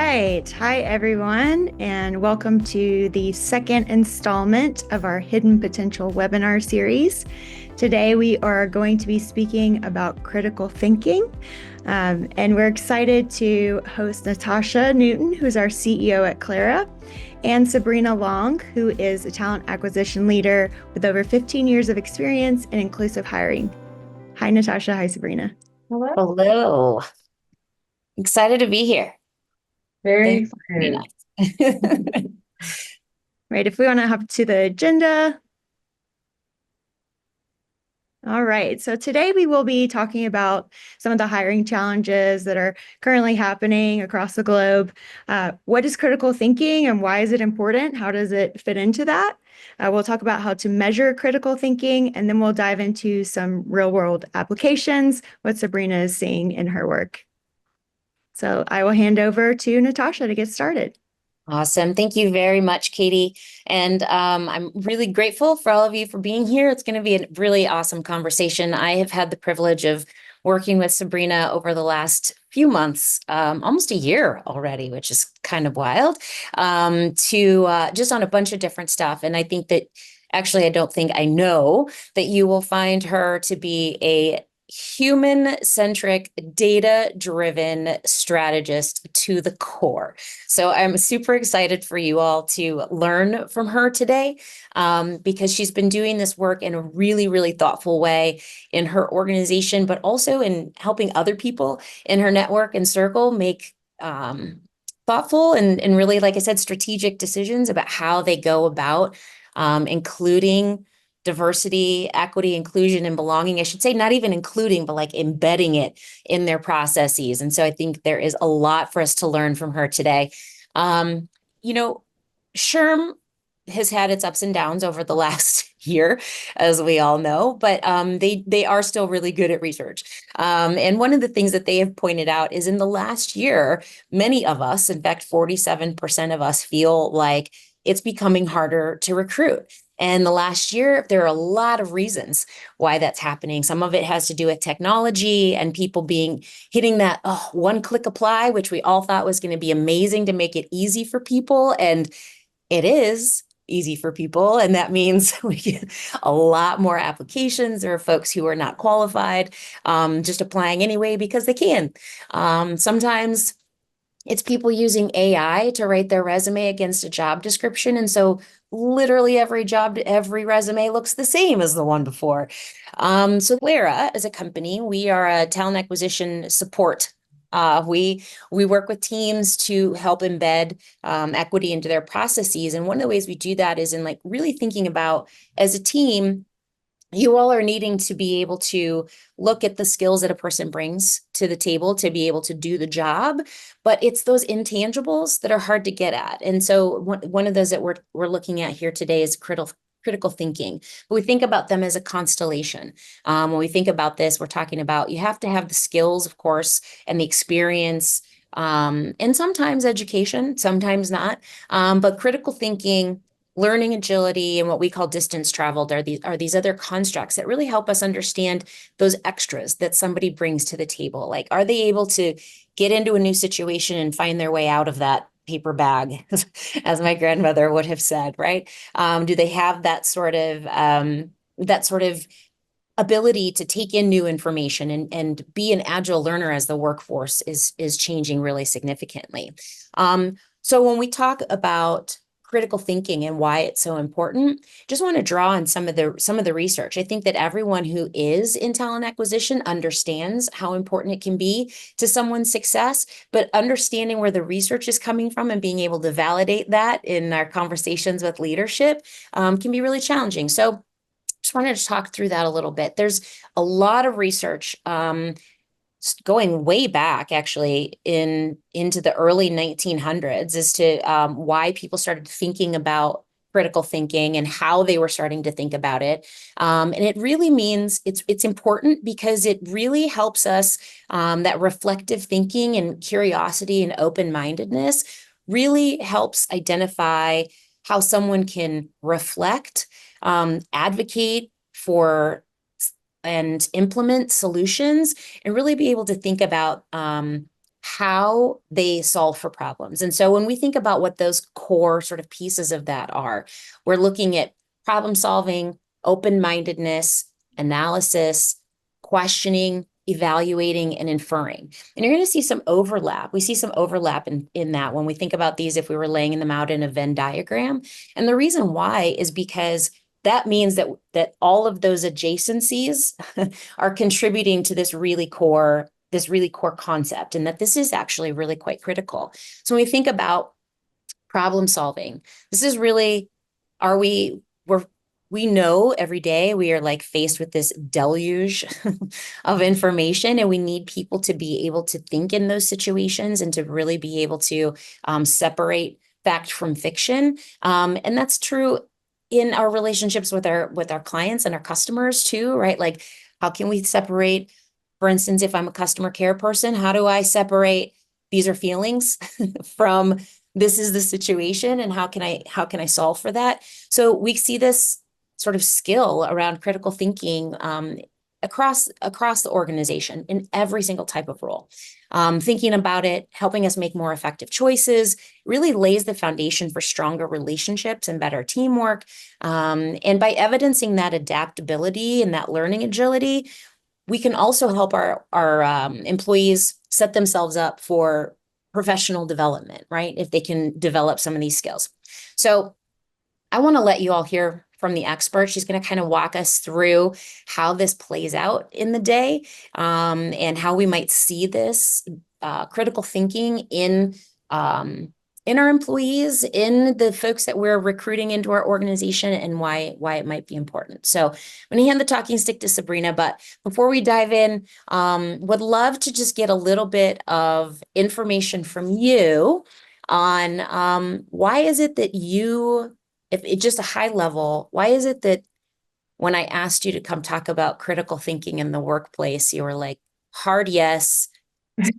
right. Hi, everyone, and welcome to the second installment of our Hidden Potential webinar series. Today, we are going to be speaking about critical thinking, and we're excited to host Natasha Newton, who's our CEO at Clara, and Sabrina Long, who is a talent acquisition leader with over 15 years of experience in inclusive hiring. Hi, Natasha. Hi, Sabrina. Hello. Hello. Excited to be here. Very Thanks for excited. having us. Right, if we want to hop to the agenda. All right, so today we will be talking about some of the hiring challenges that are currently happening across the globe. What is critical thinking and why is it important? How does it fit into that? We'll talk about how to measure critical thinking, and then we'll dive into some real-world applications, what Sabrina is seeing in her work. So I will hand over to Natasha to get started. Awesome. Thank you very much, Katie. And I'm really grateful for all of you for being here. It's going to be a really awesome conversation. I have had the privilege of working with Sabrina over the last few months, almost a year already, which is kind of wild, to just on a bunch of different stuff. And I think that actually, I know that you will find her to be a human-centric, data-driven strategist to the core. So I'm super excited for you all to learn from her today, because she's been doing this work in a really, really thoughtful way in her organization, but also in helping other people in her network and circle make thoughtful and really, like I said, strategic decisions about how they go about including diversity, equity, inclusion, and belonging. I should say not even including, but like embedding it in their processes. And so I think there is a lot for us to learn from her today. You know, SHRM has had its ups and downs over the last year, as we all know, but they are still really good at research. And one of the things that they have pointed out is in the last year, many of us, in fact, 47% of us feel like it's becoming harder to recruit. And the last year, there are a lot of reasons why that's happening. Some of it has to do with technology and people hitting that one-click apply, which we all thought was going to be amazing to make it easy for people. And it is easy for people. And that means we get a lot more applications. There are folks who are not qualified, just applying anyway because they can. Sometimes it's people using AI to write their resume against a job description. And so literally every resume looks the same as the one before. So Lara, as a company, we are a talent acquisition support. We work with teams to help embed equity into their processes. And one of the ways we do that is in like really thinking about as a team, you all are needing to be able to look at the skills that a person brings to the table to be able to do the job, but it's those intangibles that are hard to get at. And so one of those that we're looking at here today is critical thinking. But we think about them as a constellation. When we think about this, we're talking about you have to have the skills, of course, and the experience, and sometimes education, sometimes not. But critical thinking, learning agility, and what we call distance traveled are these other constructs that really help us understand those extras that somebody brings to the table. Like, are they able to get into a new situation and find their way out of that paper bag, as my grandmother would have said, right? Do they have that sort of ability to take in new information and be an agile learner as the workforce is changing really significantly. So when we talk about critical thinking and why it's so important, just want to draw on some of the research. I think that everyone who is in talent acquisition understands how important it can be to someone's success, but understanding where the research is coming from and being able to validate that in our conversations with leadership can be really challenging. So just wanted to talk through that a little bit. There's a lot of research going way back actually into the early 1900s as to why people started thinking about critical thinking and how they were starting to think about it. And it really means it's important because it really helps us, that reflective thinking and curiosity and open-mindedness really helps identify how someone can reflect, advocate for and implement solutions and really be able to think about how they solve for problems. And so when we think about what those core sort of pieces of that are, we're looking at problem solving, open-mindedness, analysis, questioning, evaluating, and inferring. And you're going to see some overlap. We see some overlap in that when we think about these, if we were laying them out in a Venn diagram. And the reason why is because that means that all of those adjacencies are contributing to this really core concept, and that this is actually really quite critical. So when we think about problem solving, this is really, are we know every day we are like faced with this deluge of information, and we need people to be able to think in those situations and to really be able to separate fact from fiction. And that's true in our relationships with our clients and our customers too, right? Like, how can we separate, for instance, if I'm a customer care person, how do I separate these are feelings from this is the situation, and how can I solve for that? So we see this sort of skill around critical thinking across the organization in every single type of role. Thinking about it, helping us make more effective choices, really lays the foundation for stronger relationships and better teamwork. And by evidencing that adaptability and that learning agility, we can also help our employees set themselves up for professional development, right? If they can develop some of these skills. So I want to let you all hear from the expert. She's going to kind of walk us through how this plays out in the day, and how we might see this critical thinking in our employees, in the folks that we're recruiting into our organization, and why it might be important. So I'm going to hand the talking stick to Sabrina, but before we dive in, would love to just get a little bit of information from you on why is it that you, if it's just a high level, why is it that when I asked you to come talk about critical thinking in the workplace, you were like, hard yes,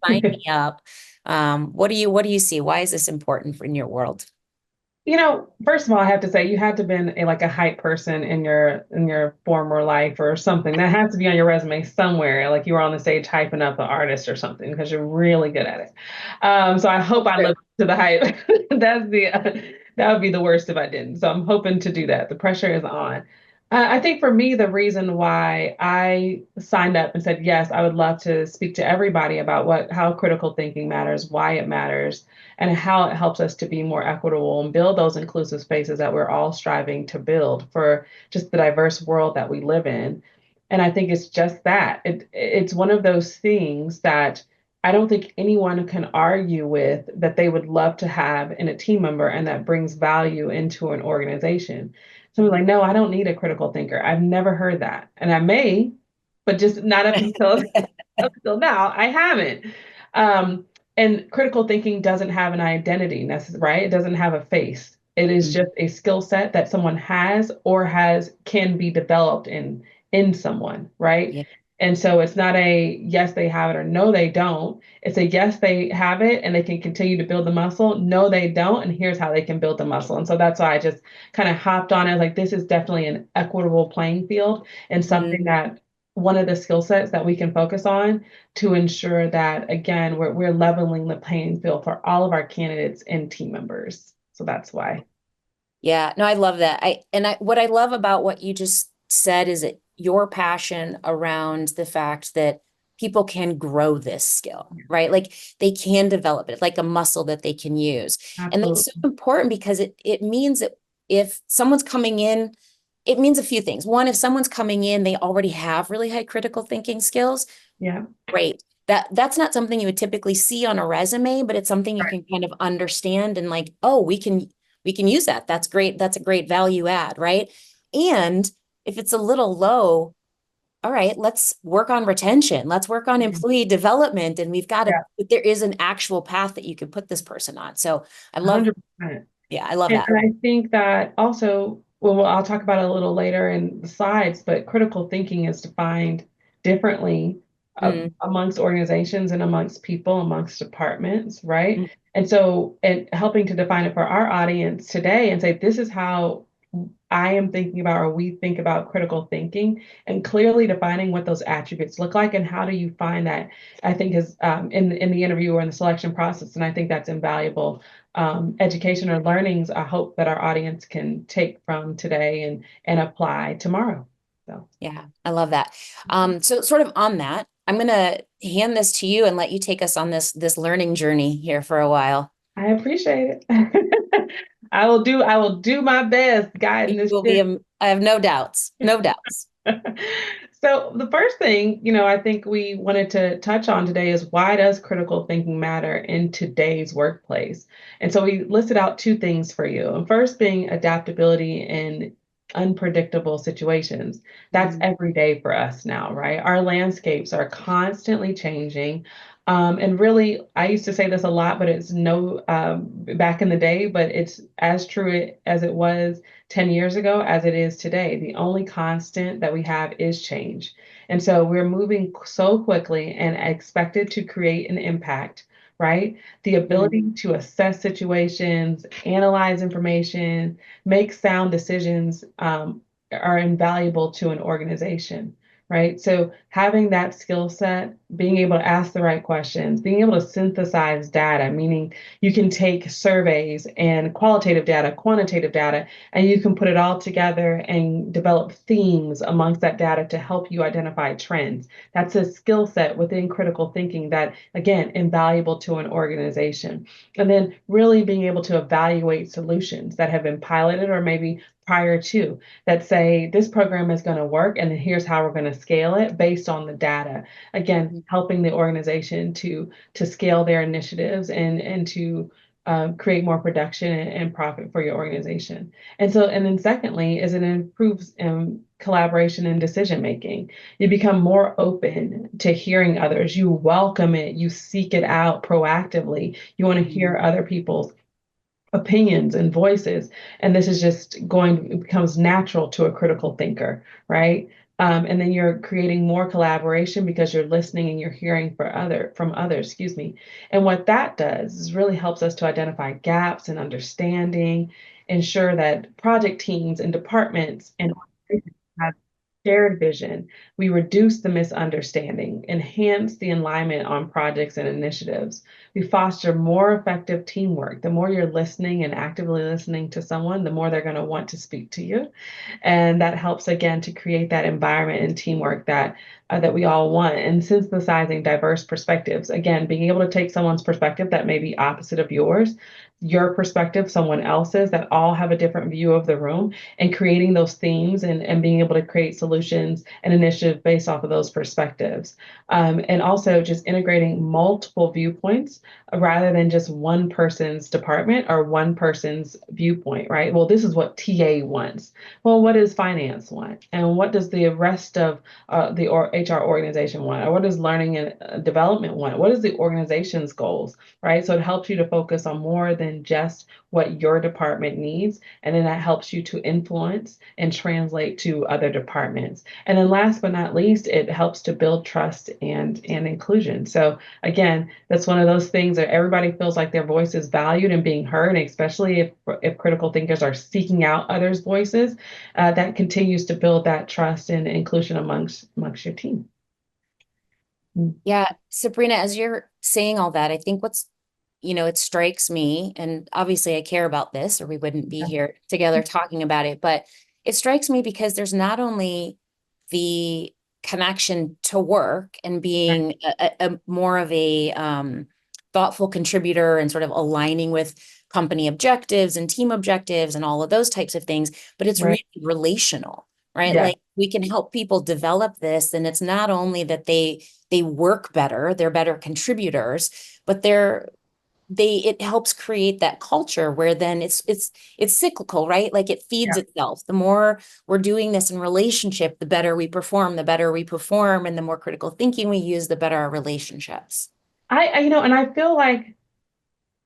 sign me up. What do you see? Why is this important in your world? First of all, I have to say you had to have been like a hype person in your former life or something. That has to be on your resume somewhere. Like you were on the stage hyping up an artist or something because you're really good at it. So I hope I live up to the hype. That would be the worst if I didn't. So I'm hoping to do that. The pressure is on. I think for me, the reason why I signed up and said, yes, I would love to speak to everybody about how critical thinking matters, why it matters, and how it helps us to be more equitable and build those inclusive spaces that we're all striving to build for just the diverse world that we live in. And I think it's just that. It's one of those things that I don't think anyone can argue with that they would love to have in a team member and that brings value into an organization. Someone's like, no, I don't need a critical thinker. I've never heard that. And I may, but just not up until up until now, I haven't. Um, and critical thinking doesn't have an identity, right? It doesn't have a face. It is just a skill set that someone has or can be developed in someone, right? Yeah. And so it's not a yes, they have it or no, they don't. It's a yes, they have it and they can continue to build the muscle. No, they don't. And here's how they can build the muscle. And so that's why I just kind of hopped on it. Like, this is definitely an equitable playing field and something that one of the skill sets that we can focus on to ensure that, again, we're leveling the playing field for all of our candidates and team members. So that's why. Yeah, no, I love that. What I love about what you just said is that your passion around the fact that people can grow this skill, right? Like they can develop it like a muscle that they can use. And that's so Absolutely. important because it means that if someone's coming in, it means a few things. One, if someone's coming in, they already have really high critical thinking skills. Yeah. Great. That's not something you would typically see on a resume, but it's something you Right. can kind of understand and like, oh, we can use that. That's great. That's a great value add, right? And if it's a little low, all right, let's work on retention. Let's work on employee development. And Yeah. there is an actual path that you can put this person on. So I love, 100%. yeah, I love And, that. and I think that also, well, I'll talk about it a little later in the slides, but critical thinking is defined differently Mm, amongst organizations and amongst people, amongst departments, right? mm, And so, and helping to define it for our audience today and say, this is how I am thinking about, or we think about critical thinking, and clearly defining what those attributes look like and how do you find that, I think is in the interview or in the selection process. And I think that's invaluable education or learnings I hope that our audience can take from today and apply tomorrow. So Yeah, I love that. So sort of on that, I'm gonna hand this to you and let you take us on this learning journey here for a while. I appreciate it. I will do my best guiding You this will be, ship. I have no doubts, no doubts. So the first thing, I think we wanted to touch on today is why does critical thinking matter in today's workplace? And so we listed out two things for you. And first being adaptability in unpredictable situations. That's Mhm. every day for us now, right? Our landscapes are constantly changing. And really, I used to say this a lot, but it's no back in the day, but it's as true as it was 10 years ago as it is today. The only constant that we have is change. And so we're moving so quickly and expected to create an impact, right? The Mhm. ability to assess situations, analyze information, make sound decisions are invaluable to an organization. Right. So having that skill set, being able to ask the right questions, being able to synthesize data, meaning you can take surveys and qualitative data, quantitative data, and you can put it all together and develop themes amongst that data to help you identify trends. That's a skill set within critical thinking that, again, invaluable to an organization. And then really being able to evaluate solutions that have been piloted or maybe prior to that say this program is going to work and here's how we're going to scale it based on the data. Again, helping the organization to scale their initiatives and to create more production and profit for your organization. And then secondly, is it improves collaboration and decision making. You become more open to hearing others. You welcome it. You seek it out proactively. You want to hear Mhm. other people's opinions and voices. And this is just going, it becomes natural to a critical thinker, right? And then you're creating more collaboration because you're listening and you're hearing from others, excuse me. And what that does is really helps us to identify gaps in understanding, ensure that project teams and departments and organizations have shared vision. We reduce the misunderstanding, enhance the alignment on projects and initiatives. We foster more effective teamwork. The more you're listening and actively listening to someone, the more they're going to want to speak to you. And that helps again to create that environment and teamwork that we all want. And synthesizing diverse perspectives, again, being able to take someone's perspective that may be opposite of yours, your perspective, someone else's, that all have a different view of the room, and creating those themes and being able to create solutions and initiatives based off of those perspectives. And also just integrating multiple viewpoints rather than just one person's department or one person's viewpoint, right? Well, this is what TA wants. Well, what does finance want? And what does the rest of HR organization want? Or what does learning and development want? What is the organization's goals, right? So it helps you to focus on more than just what your department needs. And then that helps you to influence and translate to other departments. And then last but not least, it helps to build trust and inclusion. So again, that's one of those things that everybody feels like their voice is valued and being heard, and especially if critical thinkers are seeking out others' voices, that continues to build that trust and inclusion amongst your team. Mm. Yeah, Sabrina, as you're saying all that, I think it strikes me, and obviously I care about this, or we wouldn't be here together talking about it, but it strikes me because there's not only the connection to work and being a more of a thoughtful contributor and sort of aligning with company objectives and team objectives and all of those types of things, but it's Right. really relational, right? Yeah. Like we can help people develop this, and it's not only that they work better, they're better contributors, but it helps create that culture where then it's cyclical, right? Like it feeds Yeah. itself. The more we're doing this in relationship, the better we perform, and the more critical thinking we use, the better our relationships. And I feel like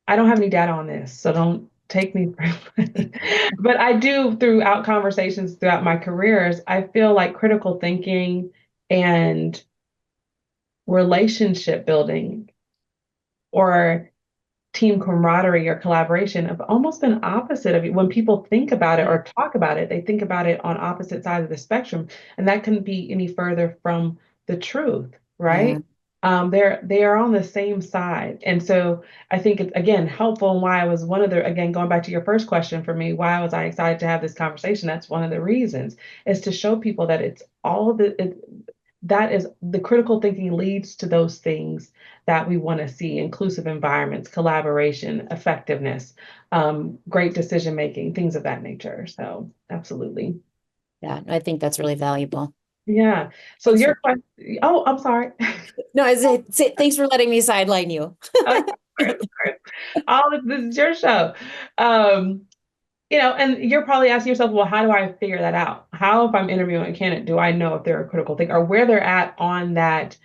I don't have any data on this, so don't take me for but I do throughout conversations throughout my careers, I feel like critical thinking and relationship building or team camaraderie or collaboration have almost been opposite of it. When people think about it or talk about it, they think about it on opposite sides of the spectrum, and that couldn't be any further from the truth, Yeah. right? They are on the same side. And so I think it's again helpful, and why I was one of the, again, going back to your first question for me, why was I excited to have this conversation? That's one of the reasons, is to show people that it's all that is the critical thinking leads to those things that we want to see: inclusive environments, collaboration, effectiveness, great decision making, things of that nature. So absolutely. Yeah, I think that's really valuable. Yeah. So Thanks for your question, oh, I'm sorry. no, thanks for letting me sideline you. Of course, of course. All of this is your show. Um, and you're probably asking yourself, well, how do I figure that out? How, if I'm interviewing a candidate, do I know if they're a critical thinker or where they're at on that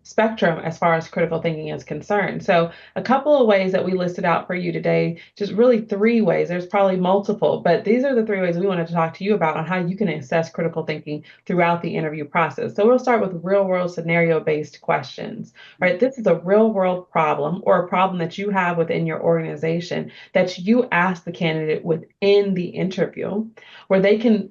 spectrum as far as critical thinking is concerned? So, a couple of ways that we listed out for you today, just really three ways. There's probably multiple, but these are the three ways we wanted to talk to you about on how you can assess critical thinking throughout the interview process. So, we'll start with real world scenario based questions, right? This is a real world problem or a problem that you have within your organization that you ask the candidate within the interview, where they can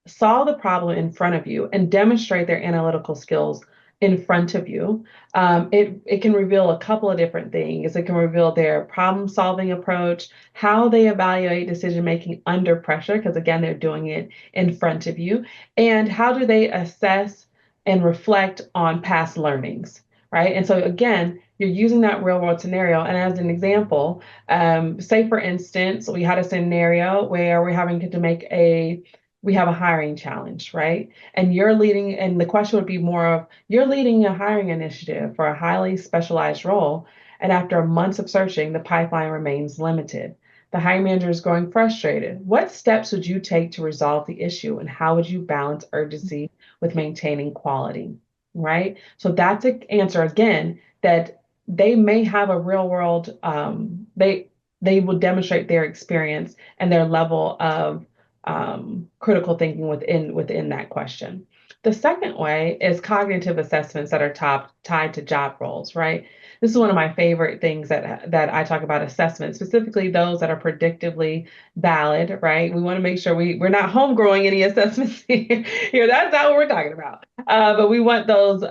solve the problem in front of you and demonstrate their analytical skills in front of you. It can reveal a couple of different things. It can reveal their problem solving approach, how they evaluate decision making under pressure, because again, they're doing it in front of you, and how do they assess and reflect on past learnings, right? And so again, you're using that real world scenario. And as an example, say for instance, we had a scenario where we're having to make we have a hiring challenge, right? And you're leading, and the question would be more of, you're leading a hiring initiative for a highly specialized role. And after months of searching, the pipeline remains limited. The hiring manager is growing frustrated. What steps would you take to resolve the issue? And how would you balance urgency with maintaining quality? Right? So that's an answer again that they may have a real world, they will demonstrate their experience and their level of critical thinking within that question. The second way is cognitive assessments that are tied to job roles, right? This is one of my favorite things that I talk about: assessments, specifically those that are predictively valid, right? We want to make sure we're not homegrowing any assessments here. That's not what we're talking about. But we want those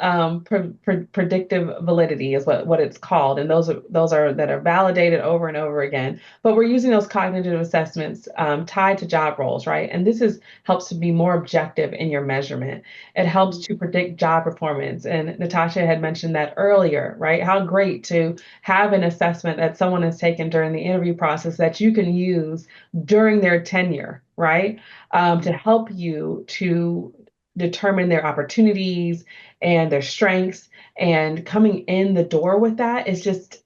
predictive validity is what it's called, and those are that are validated over and over again. But we're using those cognitive assessments tied to job roles, right? And helps to be more objective in your measurement. It helps to predict job performance. And Natasha had mentioned that earlier, right? How great to have an assessment that someone has taken during the interview process that you can use during their tenure, right? To help you to determine their opportunities and their strengths. And coming in the door with that is just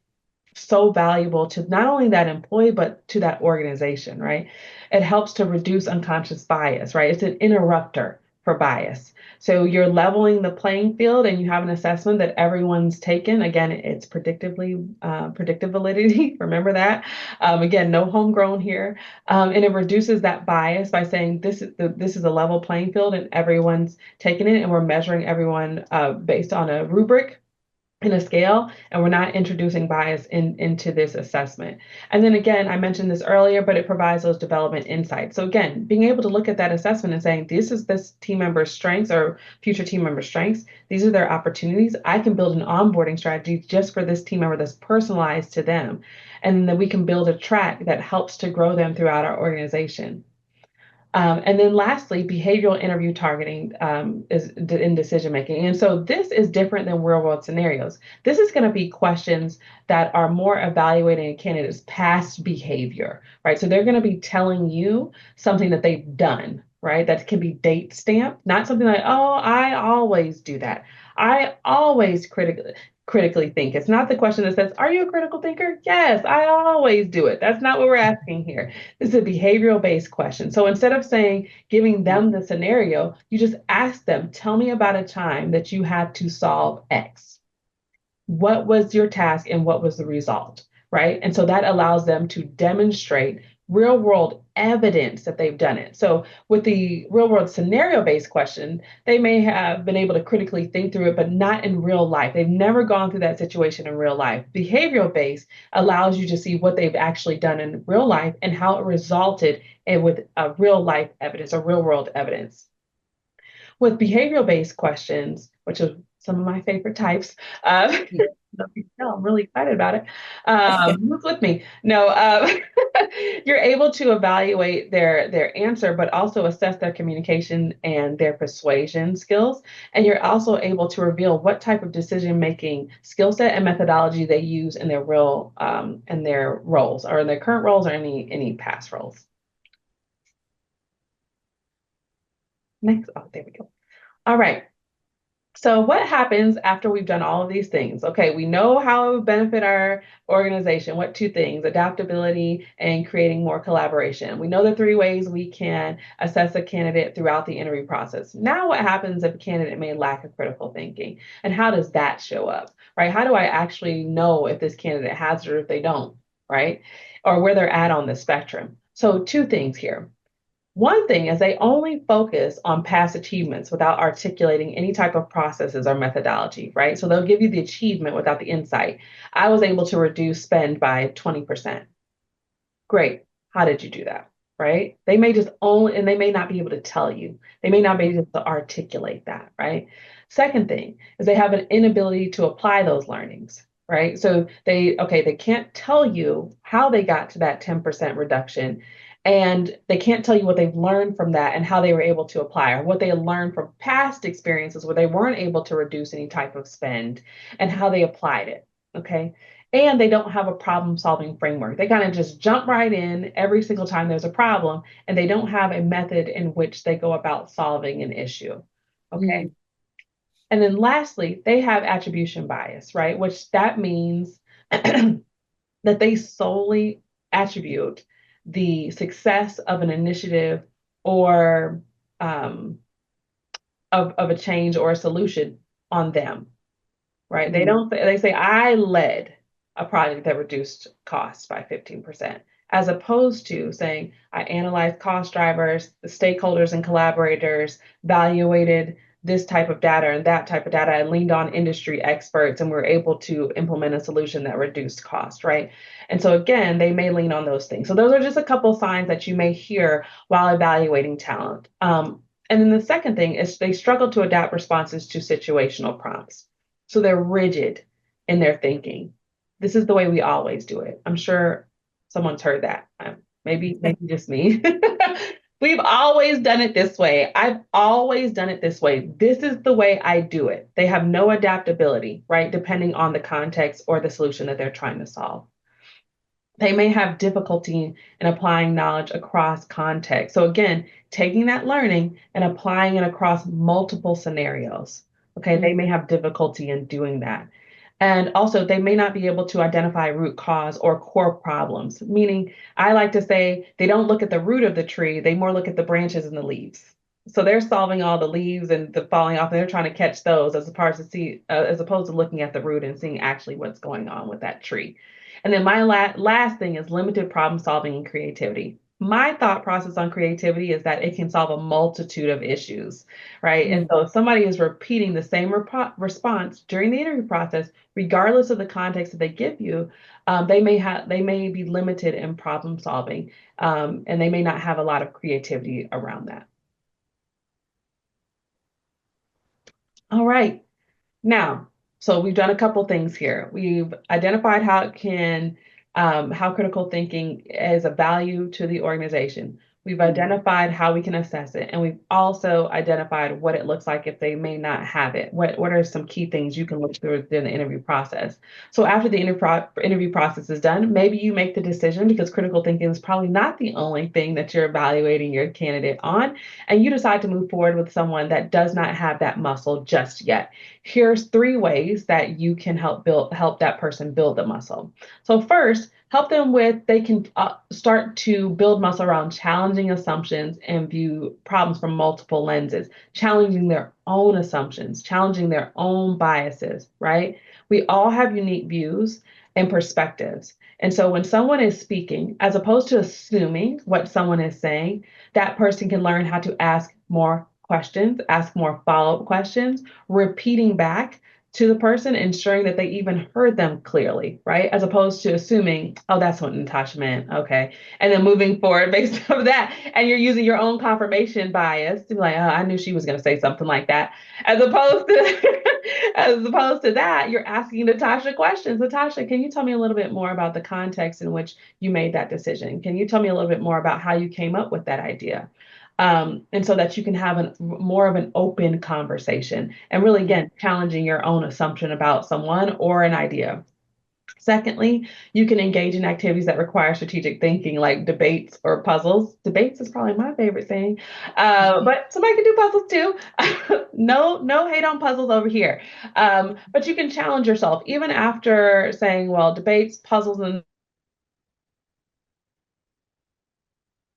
so valuable to not only that employee, but to that organization, right? It helps to reduce unconscious bias, right? It's an interrupter for bias. So you're leveling the playing field and you have an assessment that everyone's taken. Again, it's predictive validity. Remember that. Again, no homegrown here. And it reduces that bias by saying this is a level playing field and everyone's taken it, and we're measuring everyone based on a rubric in a scale, and we're not introducing bias into this assessment. And then again, I mentioned this earlier, but it provides those development insights. So again, being able to look at that assessment and saying, this is this team member's strengths or future team member strengths, these are their opportunities. I can build an onboarding strategy just for this team member that's personalized to them. And then we can build a track that helps to grow them throughout our organization. And then lastly, behavioral interview targeting is in decision making. And so this is different than real world scenarios. This is going to be questions that are more evaluating a candidate's past behavior, right? So they're going to be telling you something that they've done, right? That can be date stamped, not something like, oh, I always do that. I always critically think. It's not the question that says, are you a critical thinker? Yes, I always do it. That's not what we're asking here. This is a behavioral based question. So instead of giving them the scenario, you just ask them, tell me about a time that you had to solve X. What was your task and what was the result? Right. And so that allows them to demonstrate real world evidence that they've done it. So with the real world scenario based question, they may have been able to critically think through it, but not in real life. They've never gone through that situation in real life. Behavioral based allows you to see what they've actually done in real life and how it resulted in with a real life evidence or real world evidence. With behavioral based questions, which are some of my favorite types, I'm really excited about it. Who's with me? No, you're able to evaluate their answer, but also assess their communication and their persuasion skills. And you're also able to reveal what type of decision making skill set and methodology they use in their real in their roles, or in their current roles, or any past roles. Next, oh, there we go. All right. So what happens after we've done all of these things? Okay, we know how it would benefit our organization. What two things? Adaptability and creating more collaboration. We know the three ways we can assess a candidate throughout the interview process. Now what happens if a candidate may lack a critical thinking? And how does that show up, right? How do I actually know if this candidate has it or if they don't, right? Or where they're at on the spectrum. So two things here. One thing is they only focus on past achievements without articulating any type of processes or methodology, right? So they'll give you the achievement without the insight. I was able to reduce spend by 20%. Great. How did you do that? Right? They may just own, and they may not be able to tell you. They may not be able to articulate that, right? Second thing is they have an inability to apply those learnings, right? So they can't tell you how they got to that 10% reduction, and they can't tell you what they've learned from that and how they were able to apply, or what they learned from past experiences where they weren't able to reduce any type of spend and how they applied it. Okay. And they don't have a problem solving framework. They kind of just jump right in every single time there's a problem, and they don't have a method in which they go about solving an issue. Okay. And then lastly, they have attribution bias, right? Which that means that they solely attribute the success of an initiative or of a change or a solution on them, right? They don't, they say, I led a project that reduced costs by 15%, as opposed to saying, I analyzed cost drivers, the stakeholders and collaborators, evaluated this type of data and that type of data. I leaned on industry experts and we're able to implement a solution that reduced cost, right? And so again, they may lean on those things. So those are just a couple of signs that you may hear while evaluating talent. And then the second thing is they struggle to adapt responses to situational prompts. So they're rigid in their thinking. This is the way we always do it. I'm sure someone's heard that. Maybe just me. We've always done it this way. I've always done it this way. This is the way I do it. They have no adaptability, right? Depending on the context or the solution that they're trying to solve. They may have difficulty in applying knowledge across context. So again, taking that learning and applying it across multiple scenarios. Okay, they may have difficulty in doing that. And also, they may not be able to identify root cause or core problems, meaning I like to say they don't look at the root of the tree, they more look at the branches and the leaves. So they're solving all the leaves and the falling off, and they're trying to catch those as opposed to looking at the root and seeing actually what's going on with that tree. And then my last thing is limited problem solving and creativity. My thought process on creativity is that it can solve a multitude of issues, right? And so if somebody is repeating the same response during the interview process, regardless of the context that they give you, they may be limited in problem solving, and they may not have a lot of creativity around that. All right. Now, so we've done a couple things here. We've identified how critical thinking is a value to the organization. We've identified how we can assess it, and we've also identified what it looks like if they may not have it. What are some key things you can look through in the interview process? So after the interview process is done, maybe you make the decision, because critical thinking is probably not the only thing that you're evaluating your candidate on, and you decide to move forward with someone that does not have that muscle just yet. Here's 3 ways that you can help that person build the muscle. So first, help them they can start to build muscle around challenging assumptions and view problems from multiple lenses, challenging their own assumptions, challenging their own biases, right? We all have unique views, and perspectives. And so when someone is speaking, as opposed to assuming what someone is saying, that person can learn how to ask more questions, ask more follow-up questions, repeating back to the person, ensuring that they even heard them clearly, right? As opposed to assuming, oh, that's what Natasha meant. Okay. And then moving forward based off of that. And you're using your own confirmation bias to be like, oh, I knew she was going to say something like that. As opposed to as opposed to that, you're asking Natasha questions. Natasha, can you tell me a little bit more about the context in which you made that decision? Can you tell me a little bit more about how you came up with that idea? And so that you can have more of an open conversation and really, again, challenging your own assumption about someone or an idea. Secondly, you can engage in activities that require strategic thinking, like debates or puzzles. Debates is probably my favorite thing, but somebody can do puzzles too. No hate on puzzles over here. But you can challenge yourself even after saying, well, debates, puzzles, and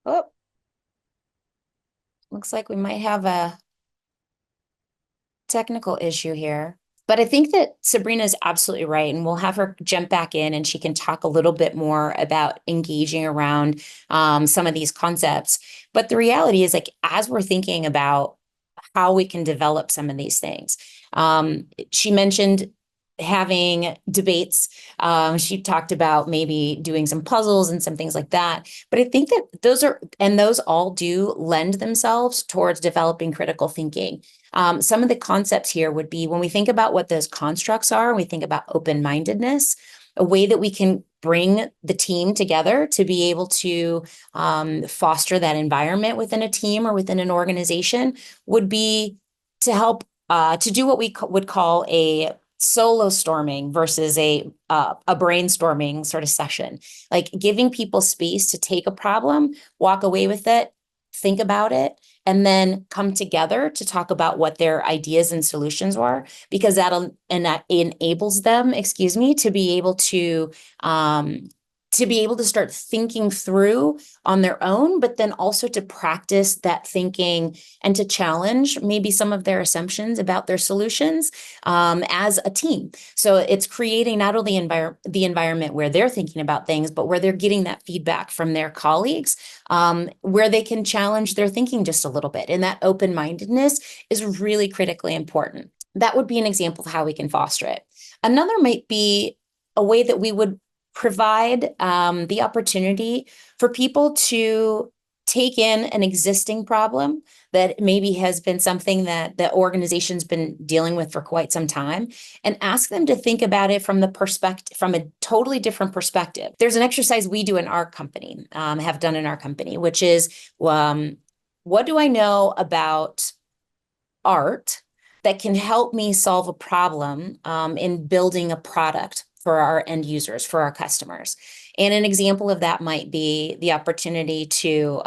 Oh, looks like we might have a technical issue here. But I think that Sabrina is absolutely right, and we'll have her jump back in and she can talk a little bit more about engaging around some of these concepts. But the reality is, like, as we're thinking about how we can develop some of these things, she mentioned having debates. She talked about maybe doing some puzzles and some things like that. But I think that those all do lend themselves towards developing critical thinking. Some of the concepts here would be when we think about what those constructs are, we think about open-mindedness, a way that we can bring the team together to be able to foster that environment within a team or within an organization would be to help to do what we would call a solo storming versus a brainstorming sort of session, like giving people space to take a problem, walk away with it, think about it, and then come together to talk about what their ideas and solutions were, because that enables them, excuse me, to be able to start thinking through on their own, but then also to practice that thinking and to challenge maybe some of their assumptions about their solutions as a team. So it's creating not only the environment where they're thinking about things, but where they're getting that feedback from their colleagues, where they can challenge their thinking just a little bit. And that open-mindedness is really critically important. That would be an example of how we can foster it. Another might be a way that we would provide the opportunity for people to take in an existing problem that maybe has been something that the organization's been dealing with for quite some time, and ask them to think about it from a totally different perspective. There's an exercise we do in our company, have done in our company, which is, what do I know about art that can help me solve a problem in building a product for our end users, for our customers? And an example of that might be the opportunity to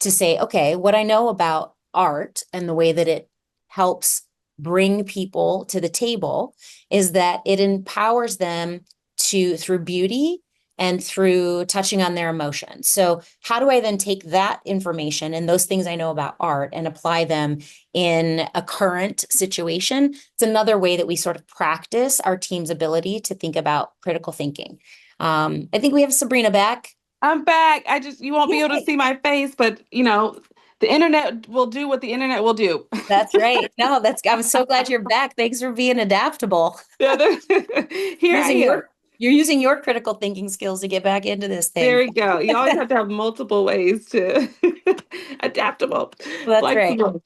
say, okay, what I know about art and the way that it helps bring people to the table is that it empowers them through beauty and through touching on their emotions. So how do I then take that information and those things I know about art and apply them in a current situation? It's another way that we sort of practice our team's ability to think about critical thinking. I think we have Sabrina back. I'm back. You won't be able to Yay. see my face, but the internet will do what the internet will do. That's right. No, I'm so glad you're back. Thanks for being adaptable. Yeah, here I am. You're using your critical thinking skills to get back into this thing. There we go. You always have to have multiple ways to adaptable, That's right. flexible.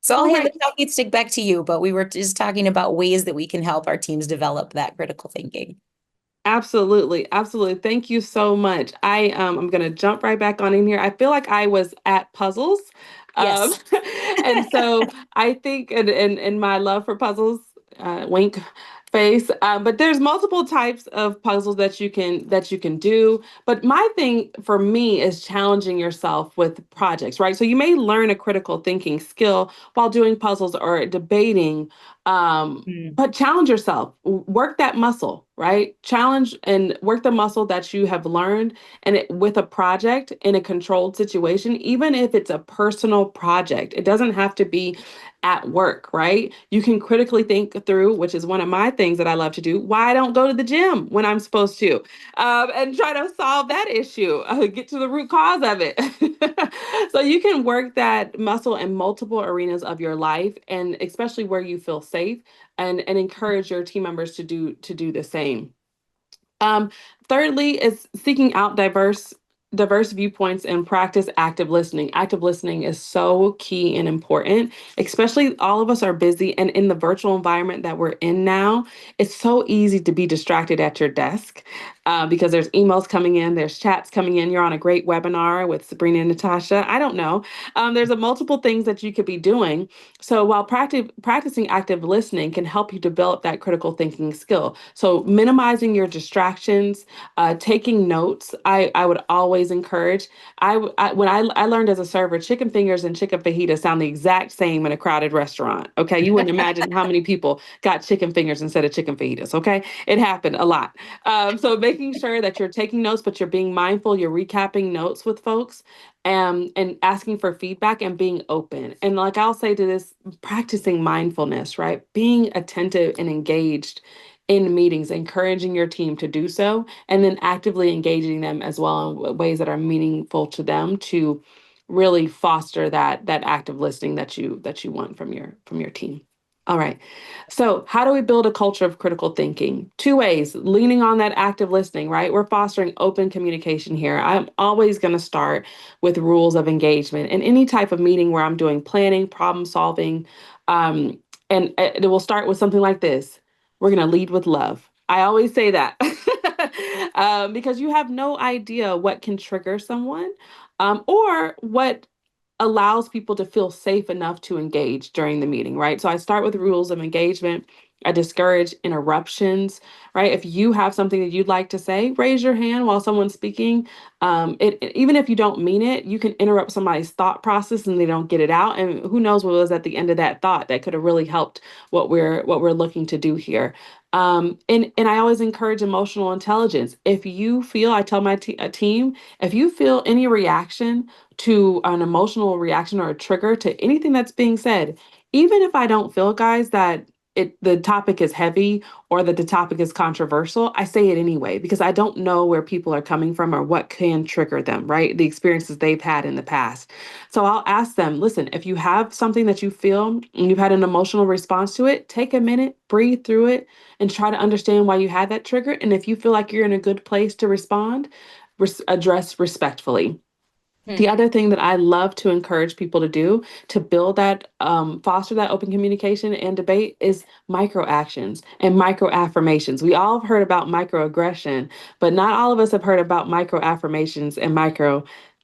So I'll All hand right. the talking stick back to you, but we were just talking about ways that we can help our teams develop that critical thinking. Absolutely. Absolutely. Thank you so much. I'm going to jump right back on in here. I feel like I was at puzzles. Um, Yes. and so I think in my love for puzzles, wink face, but there's multiple types of puzzles that you can do. But my thing for me is challenging yourself with projects, right? So you may learn a critical thinking skill while doing puzzles or debating But challenge yourself, work that muscle, right? Challenge and work the muscle that you have learned with a project in a controlled situation, even if it's a personal project. It doesn't have to be at work, right? You can critically think through, which is one of my things that I love to do, why I don't go to the gym when I'm supposed to, and try to solve that issue, get to the root cause of it. So you can work that muscle in multiple arenas of your life, and especially where you feel safe, and encourage your team members to do the same. Um, Thirdly, is seeking out diverse viewpoints and practice active listening. Active listening is so key and important, especially all of us are busy, and in the virtual environment that we're in now, it's so easy to be distracted at your desk because there's emails coming in, there's chats coming in. You're on a great webinar with Sabrina and Natasha. I don't know. There's a multiple things that you could be doing. So while practicing active listening can help you develop that critical thinking skill. So minimizing your distractions, taking notes, I would always encourage. When I learned as a server, chicken fingers and chicken fajitas sound the exact same in a crowded restaurant. Okay, you wouldn't imagine how many people got chicken fingers instead of chicken fajitas. Okay, it happened a lot. So making sure that you're taking notes, but you're being mindful, you're recapping notes with folks, and asking for feedback and being open. And like I'll say to this, practicing mindfulness, right? Being attentive and engaged in meetings, encouraging your team to do so, and then actively engaging them as well in ways that are meaningful to them to really foster that active listening that you want from your team. All right. So, how do we build a culture of critical thinking? Two ways, leaning on that active listening, right? We're fostering open communication here. I'm always going to start with rules of engagement in any type of meeting where I'm doing planning, problem solving. Um, and it will start with something like this: we're going to lead with love. I always say that because you have no idea what can trigger someone, or what allows people to feel safe enough to engage during the meeting, right? So I start with rules of engagement. I discourage interruptions, right? If you have something that you'd like to say, raise your hand while someone's speaking. Even if you don't mean it, you can interrupt somebody's thought process and they don't get it out. And who knows what was at the end of that thought that could have really helped what we're looking to do here. And I always encourage emotional intelligence. If you feel, I tell my team, if you feel any reaction to an emotional reaction or a trigger to anything that's being said, even if I don't feel, guys, that the topic is heavy or that the topic is controversial, I say it anyway because I don't know where people are coming from or what can trigger them, right? The experiences they've had in the past. So I'll ask them, listen, if you have something that you feel and you've had an emotional response to it, take a minute, breathe through it, and try to understand why you had that trigger. And if you feel like you're in a good place to respond, address respectfully. The other thing that I love to encourage people to do to build that, foster that open communication and debate is micro actions and micro affirmations. We all have heard about microaggression, but not all of us have heard about micro affirmations and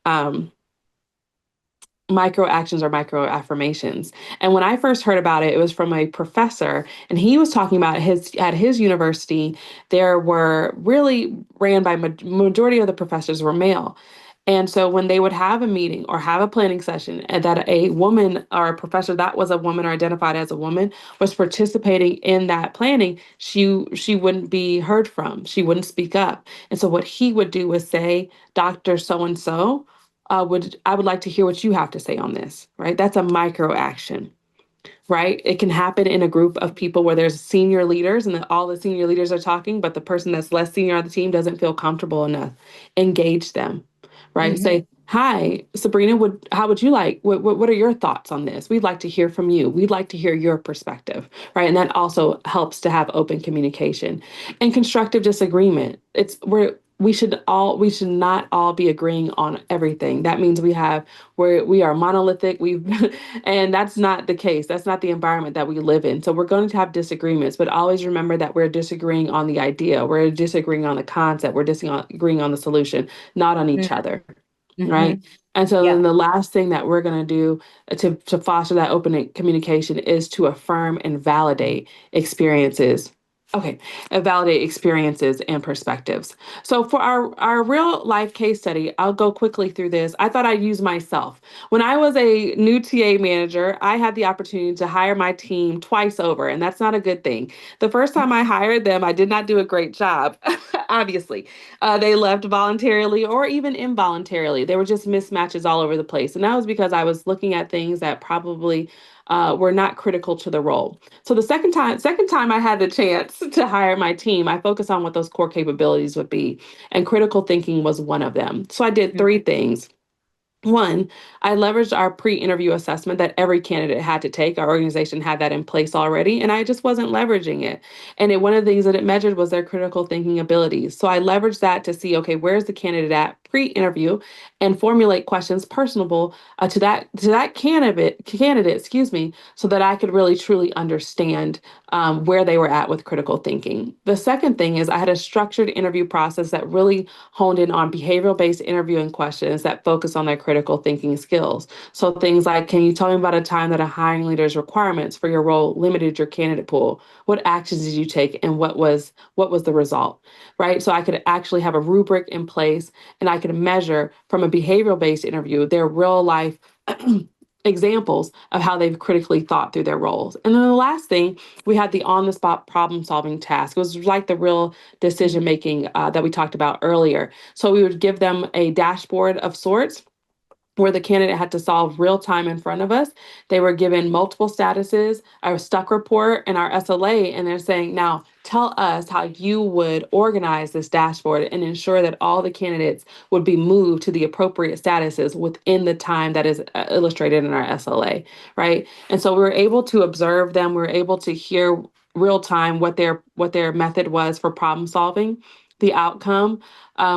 um, micro actions or micro affirmations. And when I first heard about it, it was from a professor, and he was talking about at his university, there were really ran by majority of the professors were male. And so when they would have a meeting or have a planning session and that a woman or a professor that was a woman or identified as a woman was participating in that planning, she wouldn't be heard from. She wouldn't speak up. And so what he would do was say, Dr. So and so, I would like to hear what you have to say on this, right? That's a micro action, right? It can happen in a group of people where there's senior leaders and that all the senior leaders are talking, but the person that's less senior on the team doesn't feel comfortable enough. Engage them, right? Say, hi, Sabrina, how would you like, what are your thoughts on this? We'd like to hear from you. We'd like to hear your perspective, right? And that also helps to have open communication and constructive disagreement. We should not all be agreeing on everything. That means we are monolithic. And that's not the case. That's not the environment that we live in. So we're going to have disagreements, but always remember that we're disagreeing on the idea. We're disagreeing on the concept. We're disagreeing on the solution, not on each other. Right. And so then the last thing that we're going to do to foster that open communication is to affirm and validate experiences. Okay, validate experiences and perspectives. So for our real life case study, I'll go quickly through this. I thought I'd use myself. When I was a new TA manager, I had the opportunity to hire my team twice over, and that's not a good thing. The first time I hired them, I did not do a great job, obviously. They left voluntarily or even involuntarily. There were just mismatches all over the place. And that was because I was looking at things that probably were not critical to the role. So the second time I had the chance to hire my team, I focused on what those core capabilities would be, and critical thinking was one of them. So I did three things. One, I leveraged our pre-interview assessment that every candidate had to take. Our organization had that in place already, and I just wasn't leveraging it. One of the things that it measured was their critical thinking abilities. So I leveraged that to see, okay, where's the candidate at pre-interview, and formulate questions personable to that candidate, excuse me, so that I could really truly understand where they were at with critical thinking. The second thing is I had a structured interview process that really honed in on behavioral-based interviewing questions that focus on their critical thinking skills. So things like, can you tell me about a time that a hiring leader's requirements for your role limited your candidate pool? What actions did you take, and what was the result? Right? So I could actually have a rubric in place, and I could measure from a behavioral-based interview their real life examples of how they've critically thought through their roles. And then the last thing, we had the on the spot problem solving task. It was like the real decision making that we talked about earlier. So we would give them a dashboard of sorts where the candidate had to solve real time in front of us. They were given multiple statuses, our stuck report, and our SLA, and they're saying, now tell us how you would organize this dashboard and ensure that all the candidates would be moved to the appropriate statuses within the time that is illustrated in our SLA, right? And so we were able to observe them, we were able to hear real time what their method was for problem solving, the outcome.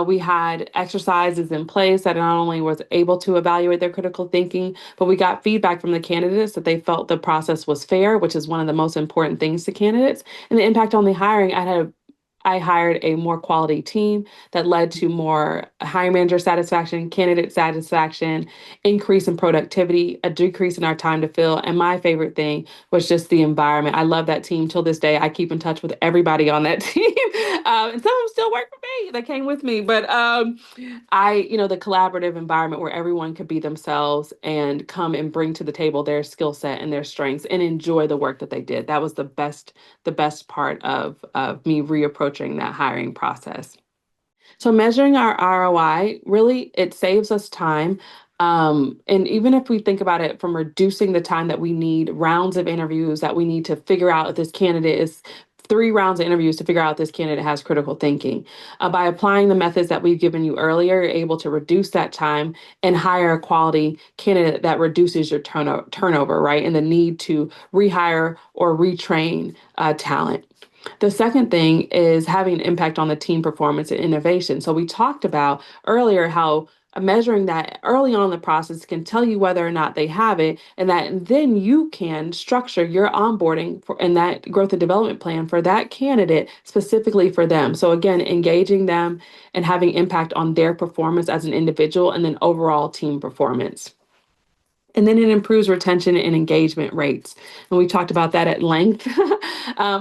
We had exercises in place that not only was able to evaluate their critical thinking, but we got feedback from the candidates that they felt the process was fair, which is one of the most important things to candidates. And the impact on the hiring, I hired a more quality team that led to more hiring manager satisfaction, candidate satisfaction, increase in productivity, a decrease in our time to fill. And my favorite thing was just the environment. I love that team till this day. I keep in touch with everybody on that team. And some of them still work for me that came with me. But the collaborative environment where everyone could be themselves and come and bring to the table their skill set and their strengths and enjoy the work that they did. That was the best part of me reapproaching that hiring process. So measuring our ROI, really, it saves us time. And even if we think about it from reducing the time that we need, rounds of interviews that we need to figure out if this candidate is 3 rounds of interviews to figure out if this candidate has critical thinking. By applying the methods that we've given you earlier, you're able to reduce that time and hire a quality candidate that reduces your turnover, right? And the need to rehire or retrain talent. The second thing is having an impact on the team performance and innovation. So we talked about earlier how measuring that early on in the process can tell you whether or not they have it, and that then you can structure your onboarding and that growth and development plan for that candidate specifically for them. So again, engaging them and having impact on their performance as an individual and then overall team performance. And then it improves retention and engagement rates. And we talked about that at length.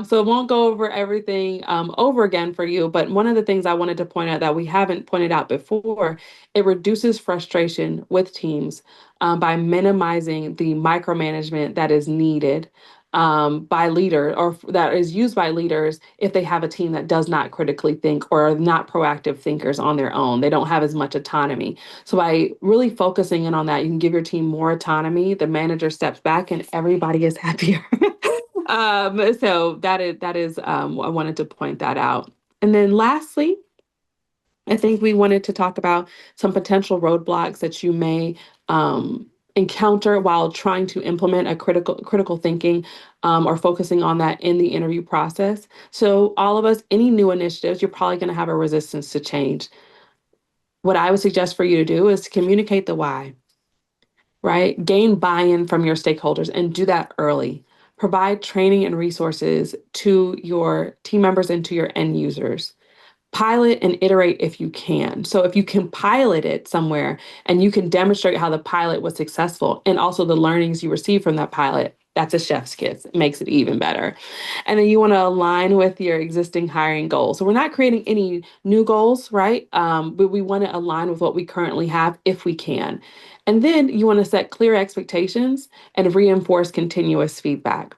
So it won't go over everything over again for you. But one of the things I wanted to point out that we haven't pointed out before, it reduces frustration with teams by minimizing the micromanagement that is needed by leader or that is used by leaders if they have a team that does not critically think or are not proactive thinkers on their own. They don't have as much autonomy. So by really focusing in on that, you can give your team more autonomy. The manager steps back and everybody is happier. So that is I wanted to point that out. And then lastly, I think we wanted to talk about some potential roadblocks that you may encounter while trying to implement a critical thinking or focusing on that in the interview process. So all of us, any new initiatives, you're probably going to have a resistance to change. What I would suggest for you to do is to communicate the why, right? Gain buy-in from your stakeholders and do that early. Provide training and resources to your team members and to your end users. Pilot and iterate if you can. So if you can pilot it somewhere and you can demonstrate how the pilot was successful and also the learnings you received from that pilot, That's a chef's kiss. It makes it even better. And then you want to align with your existing hiring goals. So we're not creating any new goals, right? But we want to align with what we currently have if we can. And then you want to set clear expectations and reinforce continuous feedback.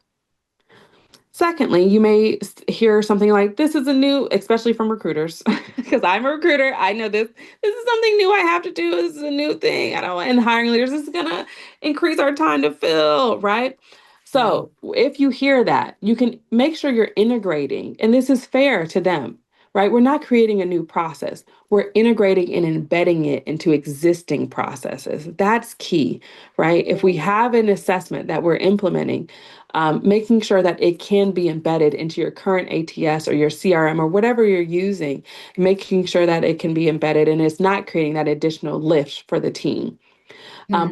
Secondly, you may hear something like, this is a new, especially from recruiters, because I'm a recruiter. I know this. This is something new I have to do. This is a new thing. I don't want, and hiring leaders, this is going to increase our time to fill, right? So if you hear that, you can make sure you're integrating, and this is fair to them, right? We're not creating a new process. We're integrating and embedding it into existing processes. That's key, right? If we have an assessment that we're implementing, making sure that it can be embedded into your current ATS or your CRM or whatever you're using, making sure that it can be embedded and it's not creating that additional lift for the team.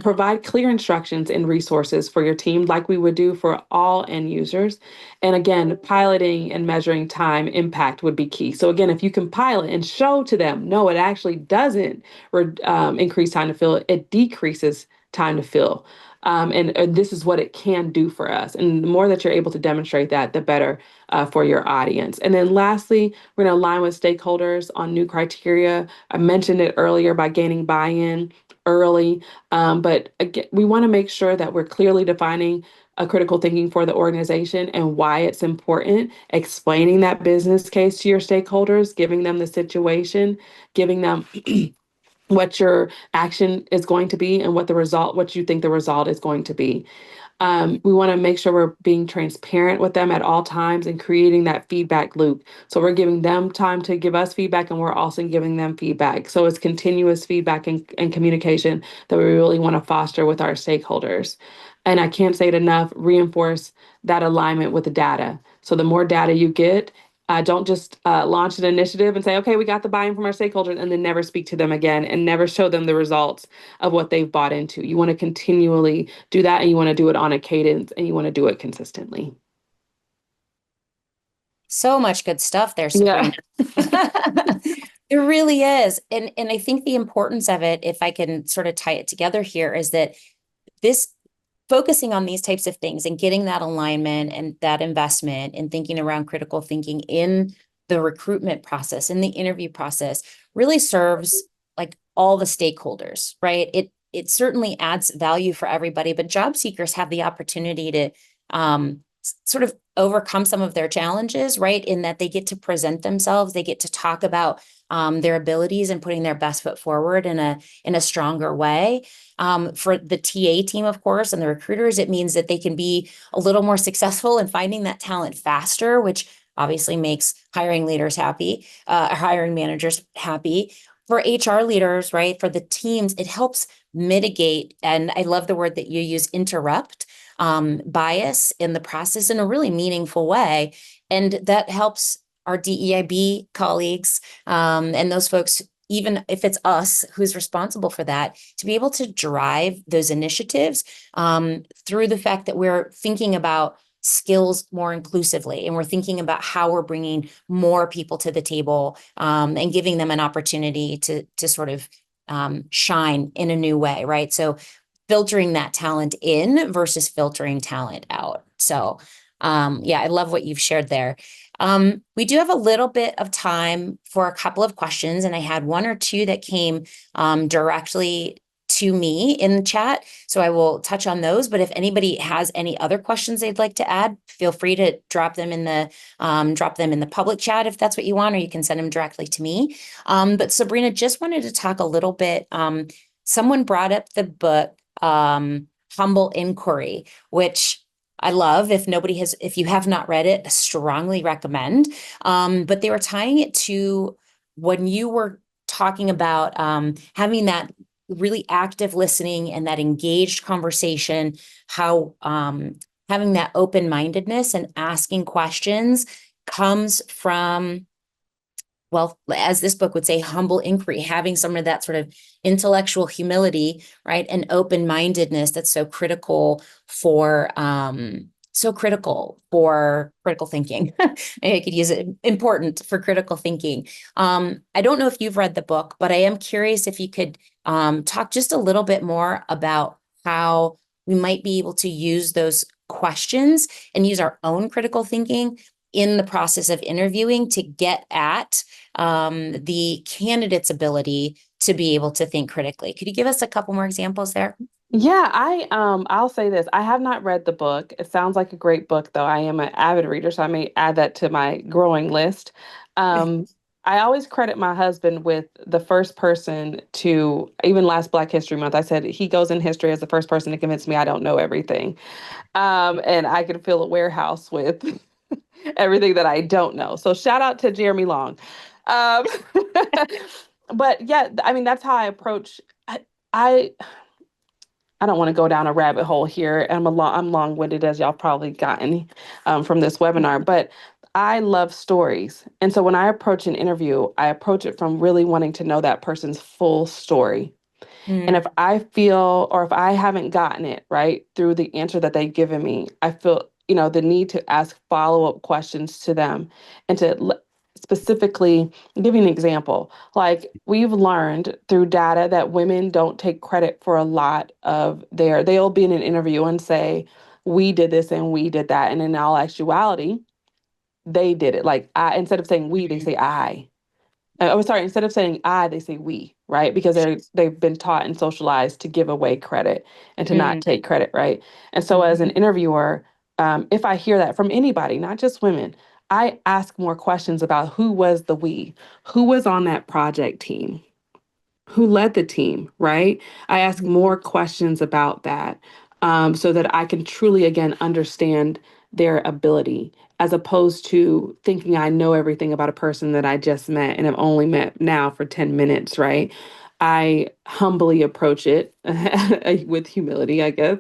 Provide clear instructions and resources for your team, like we would do for all end users. And again, piloting and measuring time impact would be key. So again, if you can pilot and show to them, no, it actually doesn't increase time to fill, it decreases time to fill. And this is what it can do for us. And the more that you're able to demonstrate that, the better for your audience. And then lastly, we're going to align with stakeholders on new criteria. I mentioned it earlier by gaining buy-in early. But again, we want to make sure that we're clearly defining a critical thinking for the organization and why it's important, explaining that business case to your stakeholders, giving them the situation, giving them what your action is going to be and what you think the result is going to be. We want to make sure we're being transparent with them at all times and creating that feedback loop. So we're giving them time to give us feedback and we're also giving them feedback. So it's continuous feedback and communication that we really want to foster with our stakeholders. And I can't say it enough, reinforce that alignment with the data. So the more data you get, don't just launch an initiative and say, okay, we got the buy-in from our stakeholders and then never speak to them again and never show them the results of what they've bought into. You want to continually do that and you want to do it on a cadence and you want to do it consistently. So much good stuff there, Sabrina. Yeah. It really is. And I think the importance of it, if I can sort of tie it together here, is that this focusing on these types of things and getting that alignment and that investment and thinking around critical thinking in the recruitment process, in the interview process, really serves like all the stakeholders, right? It certainly adds value for everybody, but job seekers have the opportunity to sort of overcome some of their challenges, right? In that they get to present themselves, they get to talk about their abilities and putting their best foot forward in a stronger way. For the TA team, of course, and the recruiters, it means that they can be a little more successful in finding that talent faster, which obviously makes hiring leaders happy, hiring managers happy. For HR leaders, right, for the teams, it helps mitigate, and I love the word that you use, interrupt bias in the process in a really meaningful way. And that helps our DEIB colleagues and those folks, even if it's us who's responsible for that, to be able to drive those initiatives through the fact that we're thinking about skills more inclusively, and we're thinking about how we're bringing more people to the table and giving them an opportunity to sort of shine in a new way, right? So filtering that talent in versus filtering talent out. So yeah, I love what you've shared there. We do have a little bit of time for a couple of questions, and I had one or two that came directly to me in the chat. So I will touch on those, but if anybody has any other questions they'd like to add, feel free to drop them in the public chat if that's what you want, or you can send them directly to me. But Sabrina, just wanted to talk a little bit. Someone brought up the book, Humble Inquiry, which I love. If you have not read it, I strongly recommend. But they were tying it to when you were talking about having that really active listening and that engaged conversation, how having that open-mindedness and asking questions comes from, well, as this book would say, humble inquiry, having some of that sort of intellectual humility, right? And open-mindedness that's so critical for critical thinking. I could use it, important for critical thinking. I don't know if you've read the book, but I am curious if you could talk just a little bit more about how we might be able to use those questions and use our own critical thinking in the process of interviewing to get at the candidate's ability to be able to think critically. Could you give us a couple more examples there? Yeah, I'll say this. I have not read the book. It sounds like a great book, though. I am an avid reader, so I may add that to my growing list. Um, I always credit my husband with the first person to, even last Black History Month, I said he goes in history as the first person to convince me I don't know everything. And I can fill a warehouse with everything that I don't know. So shout out to Jeremy Long. Um, but yeah, I mean, that's how I approach. I I don't want to go down a rabbit hole here. I'm long-winded, as y'all probably gotten from this webinar, but I love stories. And so when I approach an interview, I approach it from really wanting to know that person's full story. And if I feel, or if I haven't gotten it right through the answer that they've given me, I feel, the need to ask follow-up questions to them and to specifically give you an example. Like we've learned through data that women don't take credit for a lot of they'll be in an interview and say, we did this and we did that. And in all actuality, they did it. Like instead of saying we, they say I. Oh, sorry. Instead of saying I, they say we, right? Because they've been taught and socialized to give away credit and to not take credit, right? And so, as an interviewer, if I hear that from anybody, not just women, I ask more questions about who was the we, who was on that project team, who led the team, right? I ask more questions about that so that I can truly, again, understand their ability as opposed to thinking I know everything about a person that I just met and have only met now for 10 minutes, right? I humbly approach it with humility, I guess,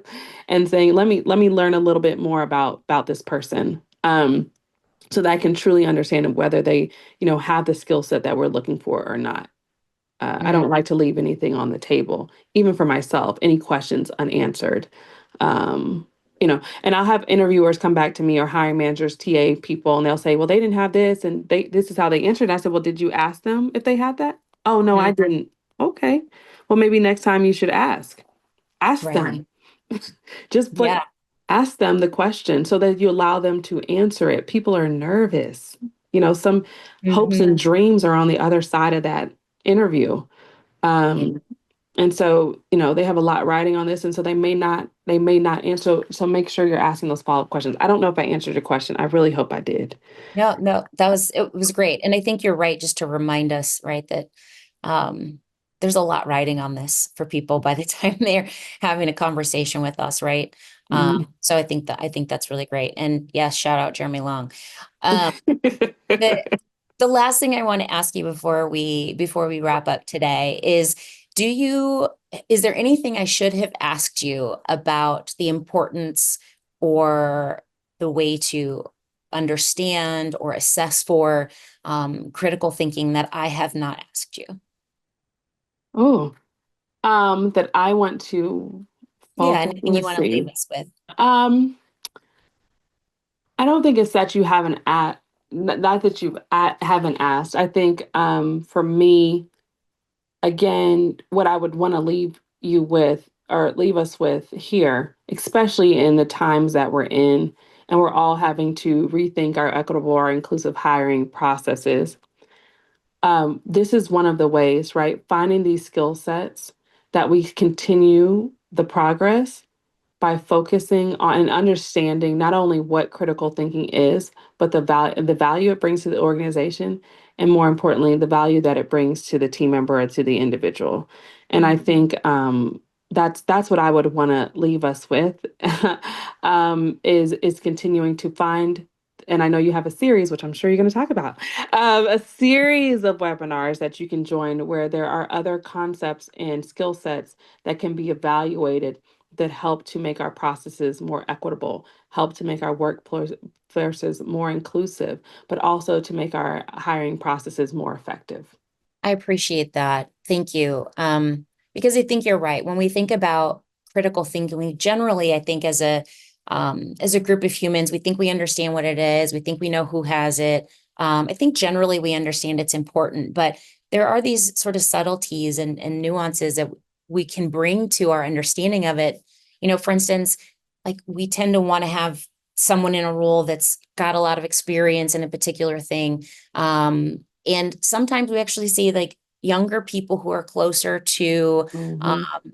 and saying, let me learn a little bit more about this person. So that I can truly understand whether they, have the skill set that we're looking for or not. I don't like to leave anything on the table, even for myself, any questions unanswered. Um, and I'll have interviewers come back to me or hiring managers, TA people, and they'll say, well, they didn't have this and this is how they answered. I said, well, did you ask them if they had that? Oh, no, I didn't. Okay. Well, maybe next time you should ask. Ask them. Just ask them the question so that you allow them to answer it. People are nervous. Some hopes and dreams are on the other side of that interview. And so, they have a lot riding on this. And so they may not answer. So make sure you're asking those follow-up questions. I don't know if I answered your question. I really hope I did. No, it was great. And I think you're right, just to remind us, right, that there's a lot riding on this for people by the time they're having a conversation with us, right? So I think that's really great. And yes, shout out Jeremy Long. The last thing I want to ask you before we wrap up today is, is there anything I should have asked you about the importance or the way to understand or assess for critical thinking that I have not asked you? Oh, that I want to Yeah, focus. anything you want to leave us with? I don't think it's that you haven't not that you haven't asked. I think for me, again, what I would want to leave you with or leave us with here, especially in the times that we're in, and we're all having to rethink our equitable or inclusive hiring processes. This is one of the ways, right? Finding these skill sets that we continue the progress by focusing on and understanding not only what critical thinking is, but the value it brings to the organization, and more importantly, the value that it brings to the team member or to the individual. And I think that's what I would want to leave us with is continuing to find. And I know you have a series, which I'm sure you're going to talk about, a series of webinars that you can join where there are other concepts and skill sets that can be evaluated that help to make our processes more equitable, help to make our workplaces more inclusive, but also to make our hiring processes more effective. I appreciate that. Thank you. Because I think you're right. When we think about critical thinking, we generally, I think as a group of humans, we think we understand what it is. We think we know who has it. I think generally we understand it's important, but there are these sort of subtleties and nuances that we can bring to our understanding of it. For instance, like we tend to want to have someone in a role that's got a lot of experience in a particular thing. And sometimes we actually see like younger people who are closer to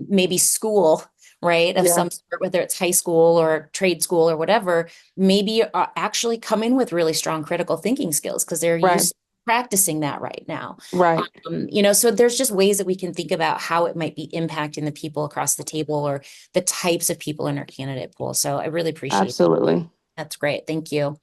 maybe school, right? Of Yeah. some sort, whether it's high school or trade school or whatever, maybe actually come in with really strong critical thinking skills because they're Right. used to practicing that right now. Right. So there's just ways that we can think about how it might be impacting the people across the table or the types of people in our candidate pool. So I really appreciate it. Absolutely. That's great. Thank you.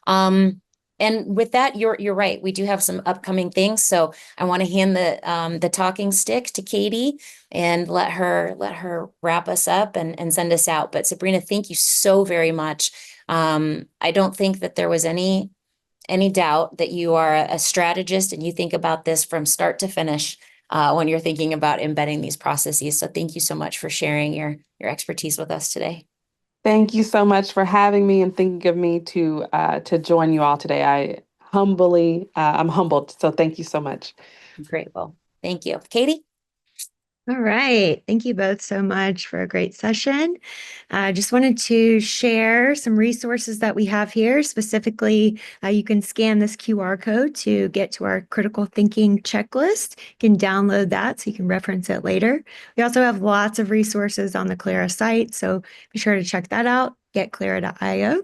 And with that, you're right. We do have some upcoming things. So I want to hand the talking stick to Katie and let her wrap us up and send us out. But Sabrina, thank you so very much. I don't think that there was any doubt that you are a strategist and you think about this from start to finish when you're thinking about embedding these processes. So thank you so much for sharing your expertise with us today. Thank you so much for having me and thinking of me to join you all today. I'm humbled. So thank you so much. Great. Well, thank you. Katie? All right. Thank you both so much for a great session. I just wanted to share some resources that we have here. Specifically, you can scan this QR code to get to our critical thinking checklist. You can download that so you can reference it later. We also have lots of resources on the Clara site, so be sure to check that out, getclara.io.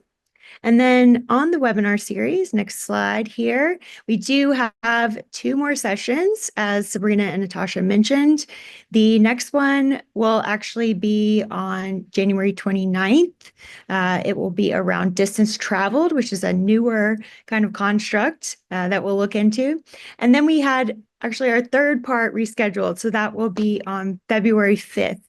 And then on the webinar series, next slide here, we do have 2 more sessions, as Sabrina and Natasha mentioned. The next one will actually be on January 29th. It will be around distance traveled, which is a newer kind of construct that we'll look into. And then we had actually our 3rd part rescheduled, so that will be on February 5th.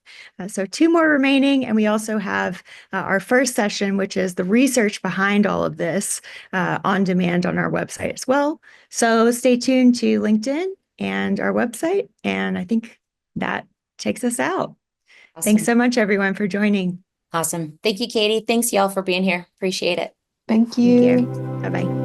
So 2 more remaining, and we also have our first session, which is the research behind all of this on demand on our website as well. So stay tuned to LinkedIn and our website, and I think that takes us out. Awesome. Thanks so much, everyone, for joining. Awesome. Thank you, Katie. Thanks, y'all, for being here. Appreciate it. Thank you. Bye-bye.